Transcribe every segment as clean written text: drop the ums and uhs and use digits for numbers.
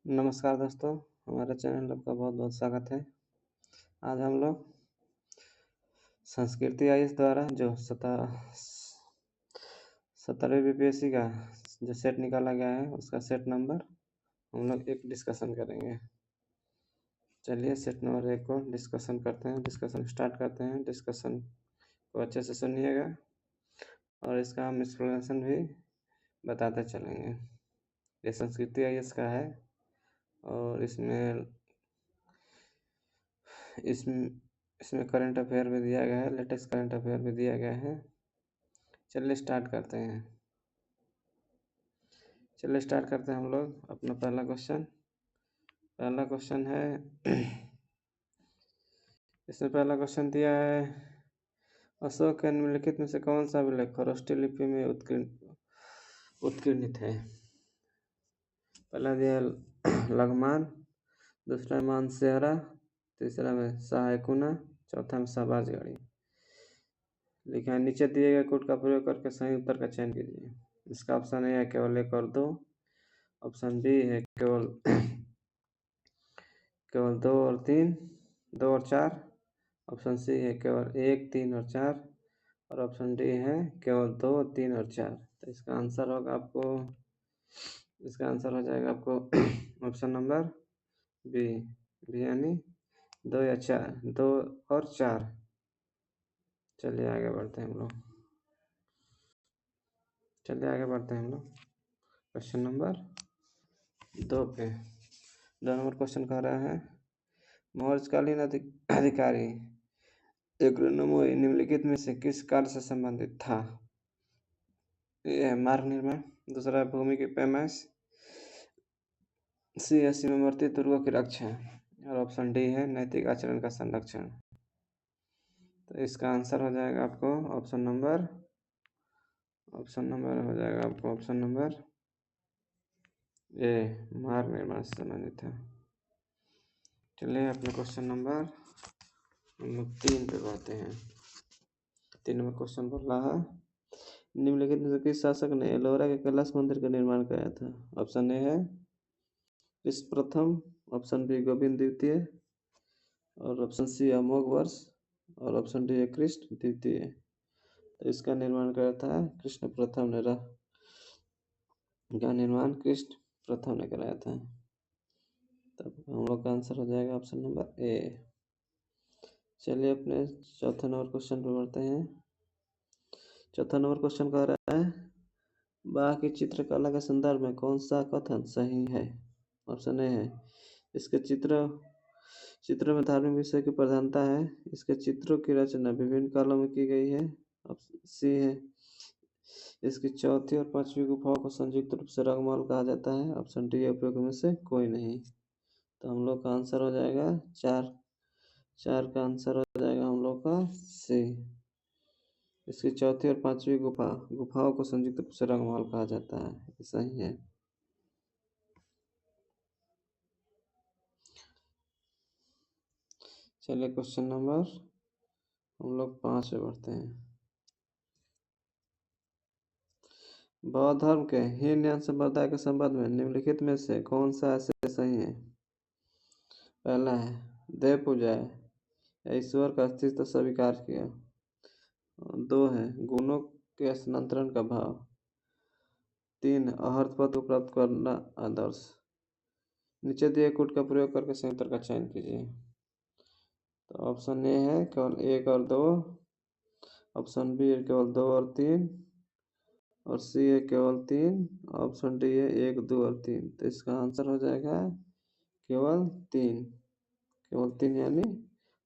नमस्कार दोस्तों, हमारे चैनल आपका बहुत-बहुत स्वागत है। आज हम लोग संस्कृति आईएएस द्वारा जो 17वीं बीपीएससी का जो सेट निकाला गया है, उसका सेट नंबर हम लोग एक डिस्कशन करेंगे। चलिए सेट नंबर 1 को डिस्कशन करते हैं, डिस्कशन स्टार्ट करते हैं। डिस्कशन को अच्छे से सुनिएगा और इसका हम एक्सप्लेनेशन भी बताते चलेंगे। ये संस्कृति आईएएस का है और इसमें करंट अफेयर भी दिया गया है, लेटेस्ट करंट अफेयर भी दिया गया है। चलिए स्टार्ट करते हैं हम लोग अपना पहला क्वेश्चन है इसमें पहला क्वेश्चन दिया है, अशोक के निम्नलिखित में से कौन सा अभिलेख खरोष्टी लिपि में उत्कीर्णित है? पहला दिया लघुमान, दूसरा मानसेहरा, तीसरा में सहायकुना, चौथा में शाहबाजगढ़ी। लिखा है नीचे दिए गए कोड का प्रयोग करके सही उत्तर का चयन कीजिए। इसका ऑप्शन ए है केवल 1 और 2, ऑप्शन बी है केवल 2 और 3, 2 और 4, ऑप्शन सी है केवल 1, 3 और 4 और ऑप्शन डी है केवल 2, 3 और 4। तो इसका आंसर हो जाएगा आपको ऑप्शन नंबर बी यानी 2 या 4, 2 और 4। चलिए आगे बढ़ते हैं हम लोग क्वेश्चन नंबर 2 पे। 2 नंबर क्वेश्चन कह रहा है, मौर्यकालीन अधिकारी एग्रोनोमोई निम्नलिखित में से किस कार्य से संबंधित था? ये है मार्ग निर्माण, दूसरा भूमि की पैमाइश, सी है सीमावर्ती दुर्गों की रक्षा और ऑप्शन डी है नैतिक आचरण का संरक्षण। तो इसका आंसर हो जाएगा आपको ऑप्शन नंबर ए, मार्ग निर्माण से संबंधित है। चलिए अपने क्वेश्चन नंबर 3 पे बढ़ते हैं। 3 नंबर क्वेश्चन बोल रहा है, निम्नलिखित में से किस शासक ने एलोरा के कैलाश मंदिर का निर्माण कराया था? ऑप्शन ए है कृष्ण प्रथम, ऑप्शन बी गोविंद द्वितीय और ऑप्शन सी अमोघ वर्ष और ऑप्शन डी है कृष्ण द्वितीय। तो इसका निर्माण कराया था कृष्ण प्रथम ने कराया था। तब हम लोग का आंसर हो जाएगा ऑप्शन नंबर ए। चलिए अपने चौथा नंबर क्वेश्चन पर बढ़ते हैं। चौथा नंबर क्वेश्चन कह रहा है, बाघ की चित्रकला के संदर्भ में कौन सा कथन सही है? ऑप्शन ए है इसके चित्र में धार्मिक विषय की प्रधानता है, इसके चित्रों की रचना विभिन्न कालों में की गई है। ऑप्शन सी है इसकी चौथी और पांचवी गुफाओं को संयुक्त रूप से रंगमहल कहा जाता है। ऑप्शन डी उपयोग में से कोई नहीं। तो हम लोग का आंसर हो जाएगा 4 का आंसर हो जाएगा हम लोग का सी, इसकी चौथी और पांचवी गुफाओं को संयुक्त रूप से रंगमहल कहा जाता है। सही है। चलिए क्वेश्चन नंबर हम लोग 5 पे बढ़ते हैं। बौद्ध धर्म के हीनयान संप्रदाय के संबंध में निम्नलिखित में से कौन सा ऐसे सही है? पहला है देव पूजा है, ईश्वर का अस्तित्व स्वीकार किया। 2 है गुणों के स्थानांतरण का भाव। 3 अर्हत पद को प्राप्त करना आदर्श। नीचे दिए कोड का प्रयोग करके सही उत्तर का चयन कीजिए। तो ऑप्शन ए है केवल 1 और 2, ऑप्शन बी है केवल 2 और 3 और सी है केवल 3, ऑप्शन डी है 1, 2 और 3। तो इसका आंसर हो जाएगा केवल 3 यानी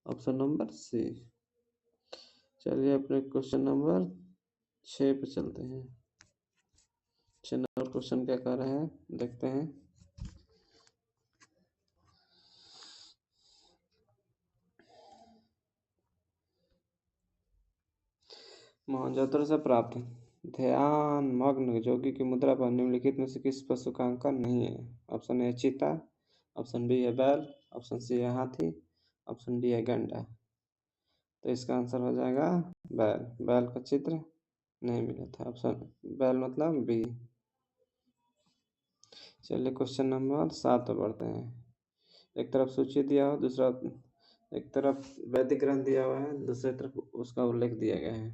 ऑप्शन नंबर सी। चलिए अपने क्वेश्चन नंबर 6 पे चलते हैं। 6 नंबर क्वेश्चन क्या कह रहा है देखते हैं। मोहनजोदड़ो से प्राप्त ध्यान मग्न जोगी की मुद्रा पर निम्नलिखित में से किस पशु का अंकन नहीं है? ऑप्शन ए चीता, ऑप्शन बी है बैल, ऑप्शन सी है हाथी, ऑप्शन डी है गंडा। तो इसका आंसर हो जाएगा बैल का चित्र नहीं मिला था। ऑप्शन बैल मतलब बी। चलिए क्वेश्चन नंबर 7 पर बढ़ते हैं। एक तरफ सूची दिया हो, दूसरा एक तरफ वैदिक ग्रंथ दिया हुआ है, दूसरी तरफ उसका उल्लेख दिया गया है।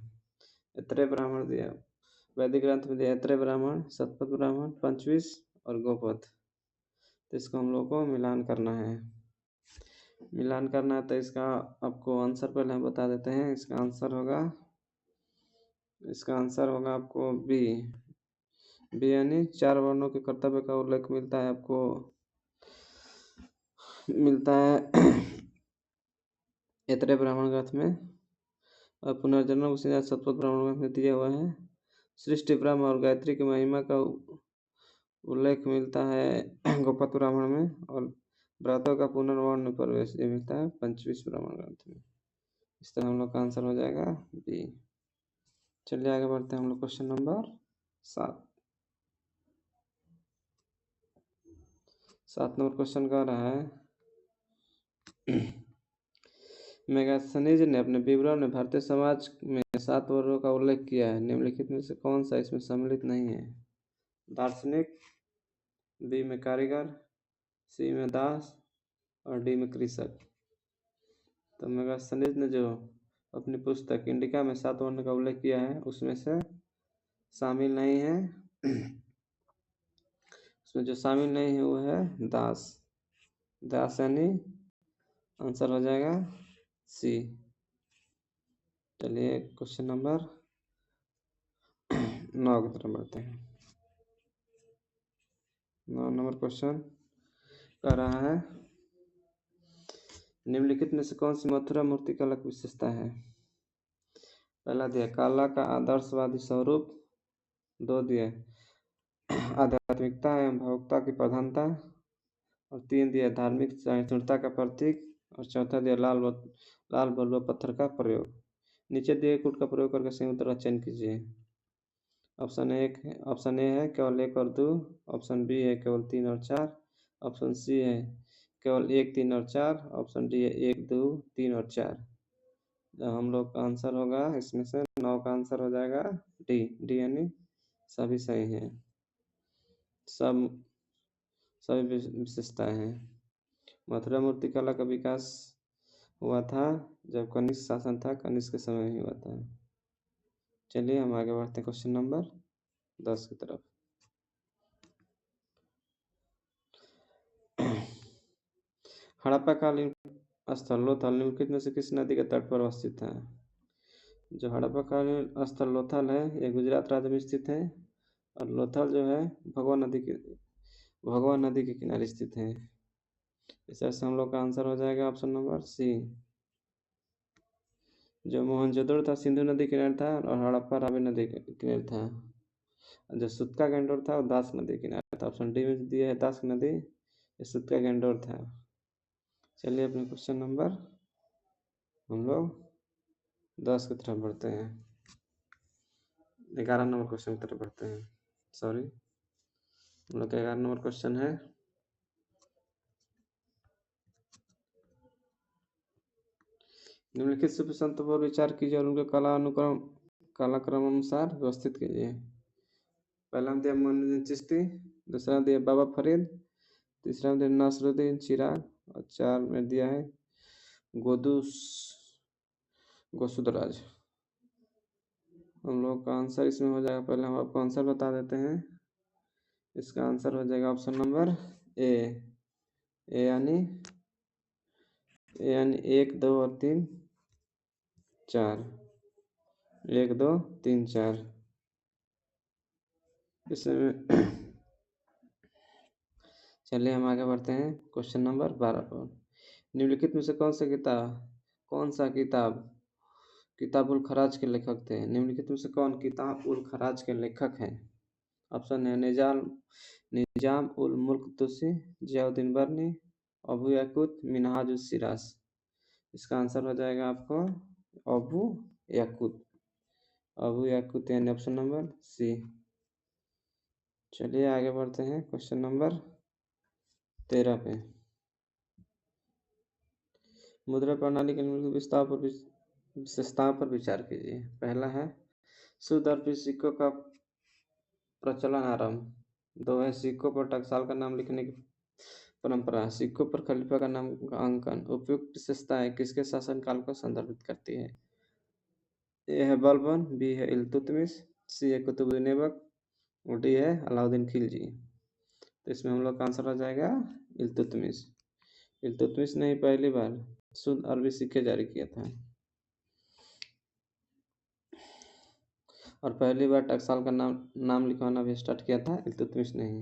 ऐत्रेय ब्राह्मण दिया, वैदिक ग्रंथ में दिया ऐत्रेय ब्राह्मण, शतपथ ब्राह्मण, पंचविश और गोपथ। तो इसको हम लोग को मिलान करना है। मिलान करना है तो इसका आपको आंसर पहले हम बता देते हैं। इसका आंसर होगा आपको बी। बी यानी 4 वर्णों के कर्तव्य का उल्लेख मिलता है आपको, मिलता है ऐत्रेय ब्राह्मण ग्रंथ में, और पुनर्जन्म उसी शतपथ ब्राह्मण ग्रंथ में दिया हुआ है। सृष्टि ब्रह्म और गायत्री की महिमा का उल्लेख मिलता है गोपथ ब्राह्मण में, और व्रतों का पुनर्वर्ण प्रवेश ये मिलता है पंचविश ब्राह्मण ग्रंथ में। इस तरह हम लोग का आंसर हो जाएगा बी। चलिए आगे बढ़ते हैं हम लोग क्वेश्चन नंबर 7। 7 नंबर क्वेश्चन कह रहा है मेगास्थनीज ने अपने विवरण में भारतीय समाज में 7 वर्गों का उल्लेख किया है। निम्नलिखित में से कौन सा इसमें सम्मिलित नहीं है? दार्शनिक, बी में कारीगर, सी में दास और डी में कृषक। तो मेगास्थनीज ने जो अपनी पुस्तक इंडिका में 7 वर्ण का उल्लेख किया है उसमें से शामिल नहीं है उसमें जो शामिल नहीं है वो है दास। दास यानी आंसर हो जाएगा सी। चलिए क्वेश्चन नंबर 9 की तरफ बढ़ते हैं। 9 नंबर क्वेश्चन कह रहा है निम्नलिखित में से कौन सी मथुरा मूर्ति कला की विशेषता है? पहला दिया कला का आदर्शवादी स्वरूप, 2 दिया आध्यात्मिकता एवं भावुकता की प्रधानता, और 3 दिया धार्मिक सहिष्णुता का प्रतीक, और चौथा दिया लाल बलुआ पत्थर का प्रयोग। नीचे दिए कूट का प्रयोग करके सही उत्तर का चयन कीजिए। ऑप्शन ए है केवल 1 और 2, ऑप्शन बी है केवल 3 और 4, ऑप्शन सी है केवल 1, 3 और 4, ऑप्शन डी है 1, 2, 3 और 4। हम लोग का आंसर होगा इसमें से 9 का आंसर हो जाएगा डी। डी यानी सभी सही हैं, सभी विशेषताएं हैं। मथुरा मूर्ति कला का विकास हुआ था जब कनिष्क शासन था, कनिष्क के समय ही हुआ था। चलिए हम आगे बढ़ते हैं क्वेश्चन नंबर 10 की तरफ। हड़प्पा कालीन स्थल लोथल निम्नलिखित में से किस नदी के तट पर अवस्थित है? जो हड़प्पा कालीन स्थल लोथल है ये गुजरात राज्य में स्थित है, और लोथल जो है भगवा नदी के किनारे स्थित है। इस तरह से हम लोग का आंसर हो जाएगा ऑप्शन नंबर सी। जो मोहनजोदड़ो था सिंधु नदी किनारे था, और हड़प्पा रावी नदी किनारे था। जो सुत्का गंडोर था वो दास नदी किनारे था। ऑप्शन डी में दिया है दास नदी, ये सुत्का गंडोर था। चलिए अपने क्वेश्चन नंबर हम लोग 10 की तरफ बढ़ते हैं। 11 नंबर क्वेश्चन की तरफ बढ़ते हैं। सॉरी, हम लोग का 11 नंबर क्वेश्चन है निम्नलिखित सूफी संतों पर विचार कीजिए और उनके कालक्रम अनुसार व्यवस्थित कीजिए। पहला में दिया मोइनुद्दीन चिश्ती, दूसरा में दिया बाबा फरीद, तीसरा में दिया नासरुद्दीन चिराग, और 4 में दिया है गोसुदराज। हम लोग का आंसर इसमें हो जाएगा, पहले हम आपको आंसर बता देते हैं। इसका आंसर हो जाएगा ऑप्शन नंबर ए। ए यानी 1, 2 और 3, 4। 1, 2, 3, 4 इसमें चलिए हम आगे बढ़ते हैं क्वेश्चन नंबर 12 पर। निम्नलिखित में से कौन सा किताब उल खराज के लेखक थे? निम्नलिखित में से कौन किताब उल खराज के लेखक हैं? ऑप्शन है निजाम उल मुल्क तुसी, जियाउद्दीन बर्नी, अबू याकूत, मिनहाज उस सिराज। इसका आंसर हो जाएगा आपको अबू याकूत यानी ऑप्शन नंबर सी। चलिए आगे बढ़ते हैं क्वेश्चन नंबर 13 पे। मुद्रा प्रणाली के विशेषताओं पर विचार कीजिए। पहला है शुद्ध और सिक्कों का प्रचलन आरंभ, 2 है सिक्कों पर टकसाल का नाम लिखने की परंपरा। सिक्कों पर खलीफा का नाम का अंकन। उपयुक्त विशेषताएं किसके शासनकाल को संदर्भित करती है? ए है बलबन, बी है इल्तुतमिश, सी है कुतुबुद्दीन ऐबक और डी है अलाउद्दीन खिलजी। तो इसमें हम लोग का आंसर हो जाएगा इल्तुतमिश। इल्तुतमिश ने ही पहली बार शुद्ध अरबी सिक्के जारी किया था और पहली बार टकसाल का नाम लिखवाना भी स्टार्ट किया था इल्तुतमिश ने ही।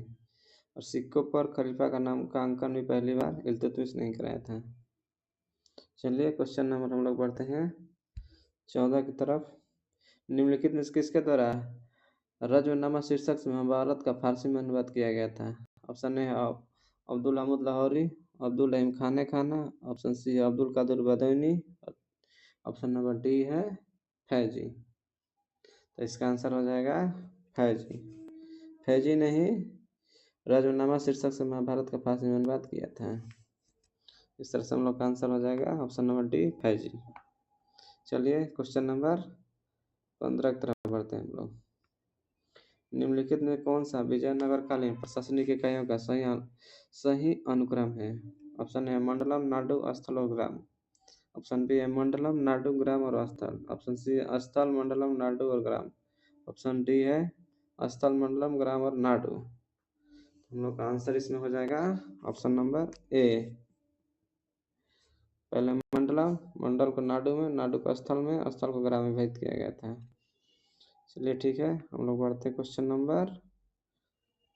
और सिक्कों पर खलीफा का नाम का अंकन भी पहली बार इल्तुतमिश ने ही कराया था। चलिए क्वेश्चन नंबर हम लोग बढ़ते हैं 14 की तरफ। निम्नलिखित में से किसके द्वारा रजमनामा शीर्षक से महाभारत का फारसी में अनुवाद किया गया था? ऑप्शन ए है अब्दुल हमीद लाहौरी, अब्दुल रहीम खाने खाना, ऑप्शन सी है Abdul Qadir Badauni, option number D है फैजी। तो इसका आंसर हो जाएगा फैजी। फैजी ने ही रजमनामा शीर्षक से महाभारत का फारसी में अनुवाद किया था। इस तरह से हम लोग का आंसर हो जाएगा ऑप्शन नंबर डी फैजी। चलिए क्वेश्चन नंबर 15 की तरफ बढ़ते हैं हम लोग। निम्नलिखित में कौन सा विजयनगर कालीन प्रशासनिक इकाइयों का सही अनुक्रम है? ऑप्शन ए मंडलम, नाडु, स्थल और ग्राम, ऑप्शन बी है मंडलम, नाडु, ग्राम और स्थल, ऑप्शन सी है स्थल, मंडलम, नाडु और ग्राम, ऑप्शन डी है स्थल, मंडलम, ग्राम और नाडु। हम लोग का आंसर इसमें हो जाएगा ऑप्शन नंबर ए। पहले मंडलम, मंडल को नाडु में, नाडु को स्थल में, स्थल को ग्राम में विभाजित किया गया था। चलिए ठीक है, हम लोग बढ़ते हैं क्वेश्चन नंबर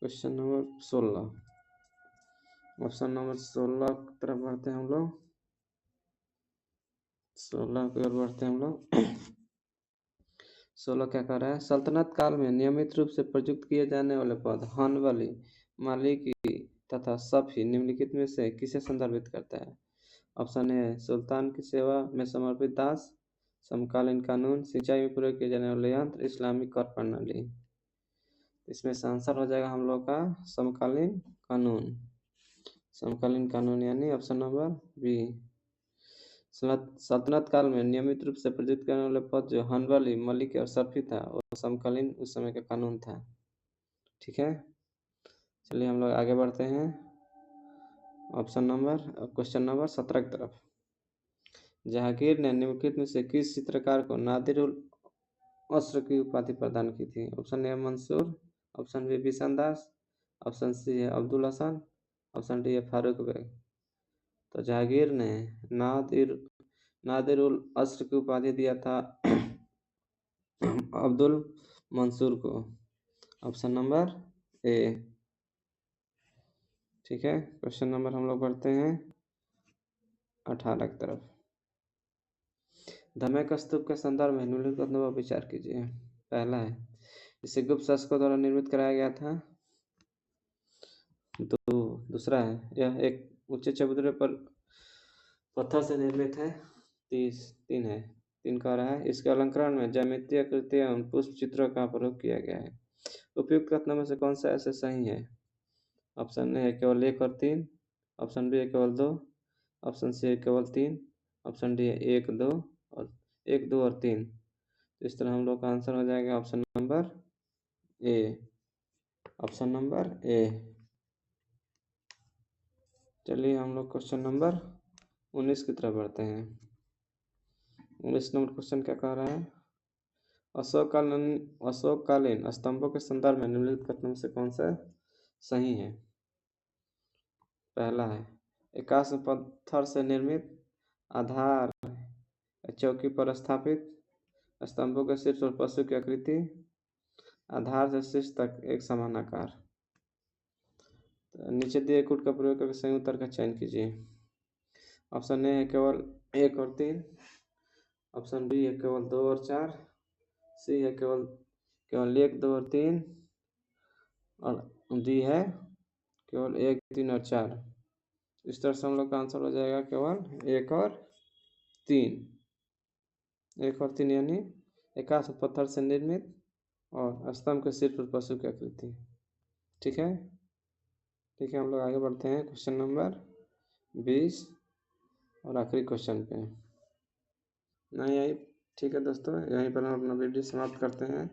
16। ऑप्शन नंबर 16 की तरफ बढ़ते हैं हम लोग। 16 की ओर बढ़ते हैं हम लोग। 16 क्या कह रहा है? सल्तनत काल में नियमित रूप से प्रयुक्त किए जाने वाले पद हनवली, मालिकी तथा सफी निम्नलिखित में से किसे संदर्भित करता है? ऑप्शन ए सुल्तान की सेवा में समर्पित दास, समकालीन कानून, सिंचाई में प्रयोग किए जाने वाले यंत्र, इस्लामिक कर प्रणाली। इसमें से आंसर हो जाएगा हम लोग का समकालीन कानून। समकालीन कानून यानी ऑप्शन नंबर बी। सल्तनत काल में नियमित रूप से प्रयुक्त करने वाले पद जो हनवली, मलिक और सफी था वो समकालीन उस समय का कानून था। ठीक है, चलिए हम लोग आगे बढ़ते हैं क्वेश्चन नंबर 17 की तरफ। जहांगीर ने निम्नलिखित में से किस चित्रकार को नादिर उल असर की उपाधि प्रदान की थी? Option A Mansur, option B Bishan Das, option C है अब्दुल हसन, ऑप्शन डी है फारूक बेग। तो जहांगीर ने नादिर उल असर की उपाधि दिया था अब्दुल मंसूर को। Option number A. ठीक है, क्वेश्चन नंबर हम लोग बढ़ते हैं 18 की तरफ। धमेक स्तूप के संदर्भ में निम्नलिखित पर विचार कीजिए। पहला है इसे गुप्त शासकों द्वारा निर्मित कराया गया था। दूसरा है यह एक ऊंचे चबूतरे पर पत्थर से निर्मित है। 3 कह रहा है इसके अलंकरण में ज्यामितीय आकृति एवं पुष्प चित्रों का प्रयोग किया गया है। उपयुक्त कथनों में से कौन सा ऐसे सही है? ऑप्शन ए है केवल 1 और 3, ऑप्शन बी है केवल 2, ऑप्शन सी है केवल 3, ऑप्शन डी है 1, 2 और 3। इस तरह हम लोग का आंसर हो जाएगा option number A. Option number A. चलिए हम लोग क्वेश्चन नंबर 19 की तरफ बढ़ते हैं। 19 नंबर क्वेश्चन क्या कह रहा है? अशोककालीन स्तंभों के संदर्भ में निम्नलिखित कथनों से कौन सा सही है? पहला है एकाश पत्थर से निर्मित, आधार चौकी पर स्थापित, स्तंभों के शीर्ष और पशु की आकृति, आधार से शीर्ष तक एक समान आकार। तो नीचे दिए कूट का प्रयोग करके सही उत्तर का चयन कीजिए। ऑप्शन ए है केवल 1 और 3, ऑप्शन बी है केवल 2 और 4, सी है केवल 1, 2 और 3 और डी है केवल 1, 3 और 4। इस तरह से हम लोग का आंसर हो जाएगा केवल 1 और 3। 1 और 3 यानी एकाश पत्थर से निर्मित और स्तंभ के सिर पर पशु की आकृति। ठीक है, हम लोग आगे बढ़ते हैं क्वेश्चन नंबर 20 और आखिरी क्वेश्चन पे। नहीं यही ठीक है दोस्तों, यहीं पर हम अपना वीडियो समाप्त करते हैं।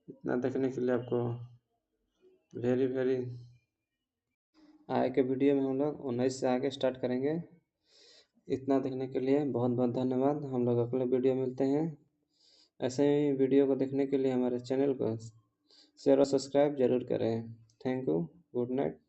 इतना देखने के लिए आपको वेरी वेरी। आगे के वीडियो में हम लोग 19 से आगे स्टार्ट करेंगे। इतना देखने के लिए बहुत बहुत धन्यवाद। हम लोग अगले वीडियो मिलते हैं। ऐसे ही वीडियो को देखने के लिए हमारे चैनल को शेयर और सब्सक्राइब जरूर करें। Thank you. Good night.